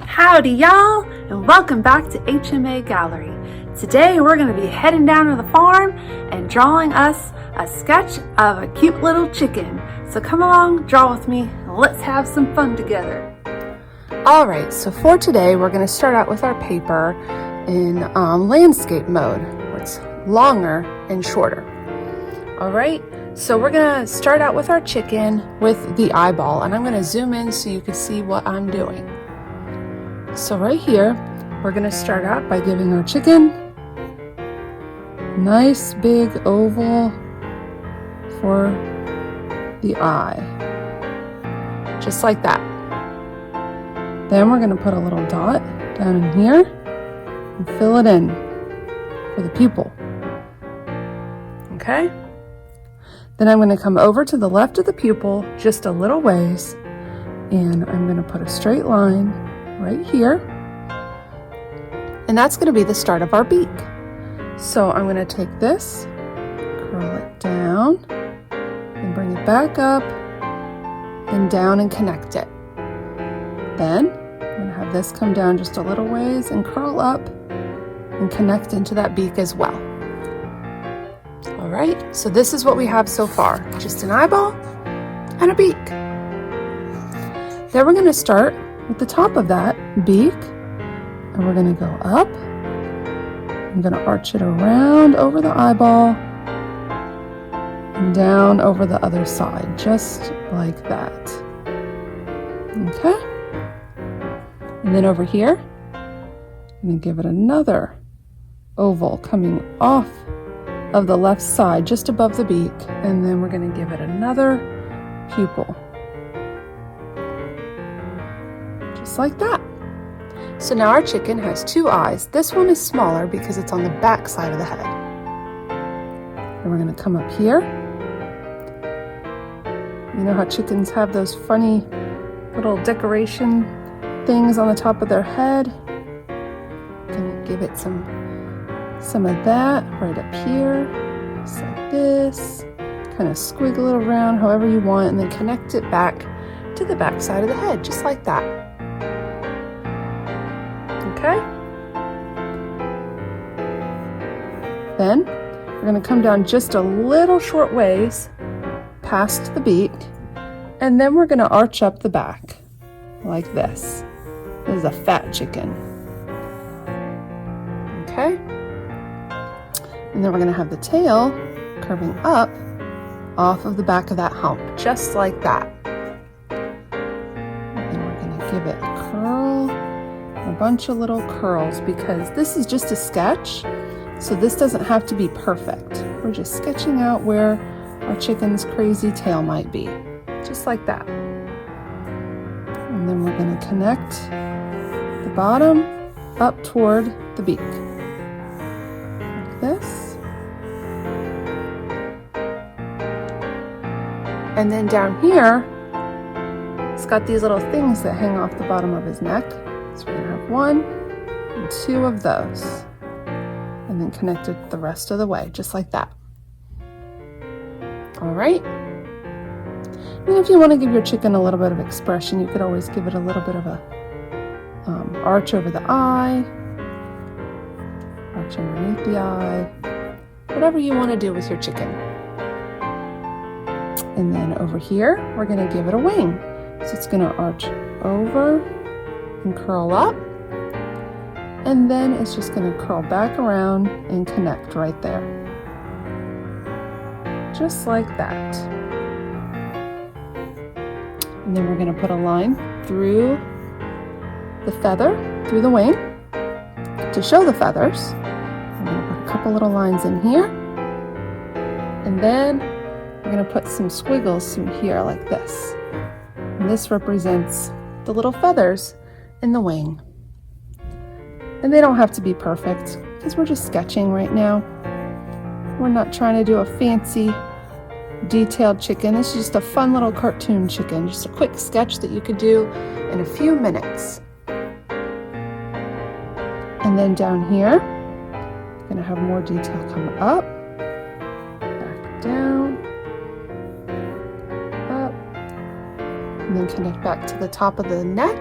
Howdy y'all, and welcome back to HMA Gallery. Today we're going to be heading down to the farm and drawing us a sketch of a cute little chicken. So come along, draw with me, and let's have some fun together. Alright, so for today we're going to start out with our paper in landscape mode, where it's longer and shorter. Alright, so we're going to start out with our chicken with the eyeball, and I'm going to zoom in so you can see what I'm doing. So right here, we're going to start out by giving our chicken a nice big oval for the eye, just like that. Then we're going to put a little dot down in here and fill it in for the pupil. Okay? Then I'm going to come over to the left of the pupil just a little ways, and I'm going to put a straight line right here, and that's going to be the start of our beak. So I'm going to take this, curl it down, and bring it back up and down and connect it. Then I'm going to have this come down just a little ways and curl up and connect into that beak as well. Alright, so this is what we have so far, just an eyeball and a beak. Then we're going to start at the top of that beak, and we're going to go up. I'm going to arch it around over the eyeball and down over the other side, just like that. Okay? And then over here, I'm going to give it another oval coming off of the left side, just above the beak, and then we're going to give it another pupil. Just like that. So now our chicken has two eyes. This one is smaller because it's on the back side of the head. And we're going to come up here. You know how chickens have those funny little decoration things on the top of their head? Going to give it some of that right up here, just like this. Kind of squiggle it around however you want, and then connect it back to the back side of the head, just like that. Okay? Then we're going to come down just a little short ways past the beak, and then we're going to arch up the back like this. This is a fat chicken. Okay? And then we're going to have the tail curving up off of the back of that hump, just like that. And we're going to give it a curl. A bunch of little curls, because this is just a sketch, so this doesn't have to be perfect. We're just sketching out where our chicken's crazy tail might be, just like that. And then we're going to connect the bottom up toward the beak, like this. And then down here, it's got these little things that hang off the bottom of his neck. So we're going to have 1 and 2 of those, and then connect it the rest of the way, just like that. All right. And if you want to give your chicken a little bit of expression, you could always give it a little bit of a arch over the eye, arch underneath the eye, whatever you want to do with your chicken. And then over here, we're going to give it a wing. So it's going to arch over and curl up, and then it's just going to curl back around and connect right there, just like that. And then we're going to put a line through the feather, through the wing, to show the feathers. I'm going to put a couple little lines in here, and then we're going to put some squiggles through here like this, and this represents the little feathers in the wing. And they don't have to be perfect, because we're just sketching right now. We're not trying to do a fancy detailed chicken. This is just a fun little cartoon chicken, just a quick sketch that you could do in a few minutes. And then down here, I'm going to have more detail come up, back down, up, and then connect back to the top of the neck,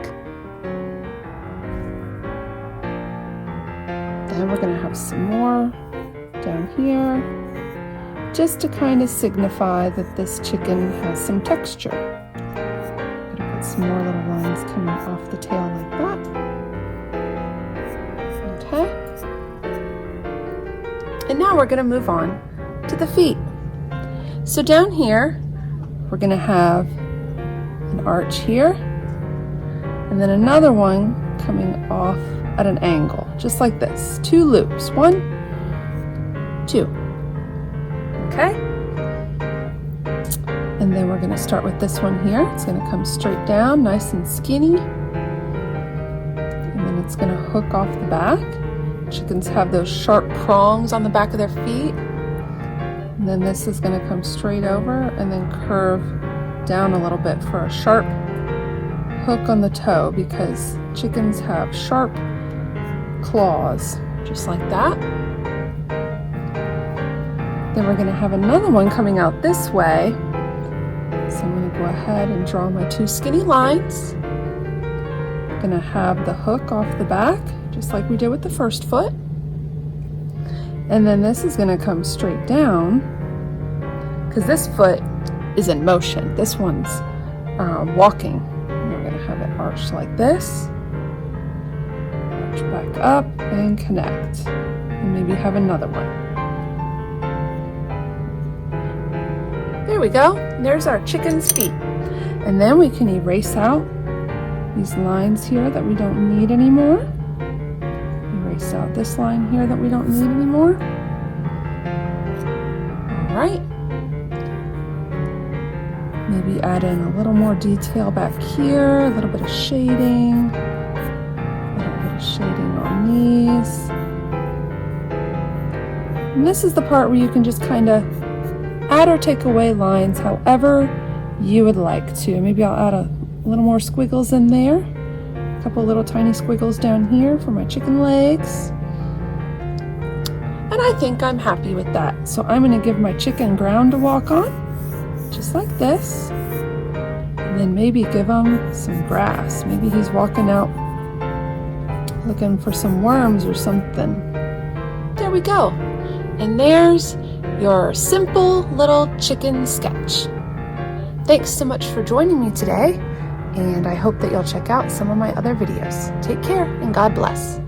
then we're going to have some more down here, just to kind of signify that this chicken has some texture. I'm going to put some more little lines coming off the tail like that. Okay. And now we're going to move on to the feet. So down here, we're going to have an arch here, and then another one coming off at an angle, just like this. 2 loops, 1, 2. Okay? And then we're going to start with this one here. It's going to come straight down, nice and skinny. And then it's going to hook off the back. Chickens have those sharp prongs on the back of their feet. And then this is going to come straight over and then curve down a little bit for a sharp hook on the toe, because chickens have sharp claws, just like that. Then we're going to have another one coming out this way. So I'm going to go ahead and draw my 2 skinny lines. I'm going to have the hook off the back, just like we did with the first foot. And then this is going to come straight down, because this foot is in motion. This one's walking. And we're going to have it arched like this. Arch back up and connect. And maybe have another one. There we go. There's our chicken's feet. And then we can erase out these lines here that we don't need anymore. Erase out this line here that we don't need anymore. All right. Maybe add in a little more detail back here, a little bit of shading, a little bit of shading on these. And this is the part where you can just kind of add or take away lines however you would like to. Maybe I'll add a little more squiggles in there, a couple little tiny squiggles down here for my chicken legs. And I think I'm happy with that. So I'm going to give my chicken ground to walk on, just like this. And then maybe give him some grass. Maybe he's walking out looking for some worms or something. There we go. And there's your simple little chicken sketch. Thanks so much for joining me today, and I hope that you'll check out some of my other videos. Take care and God bless.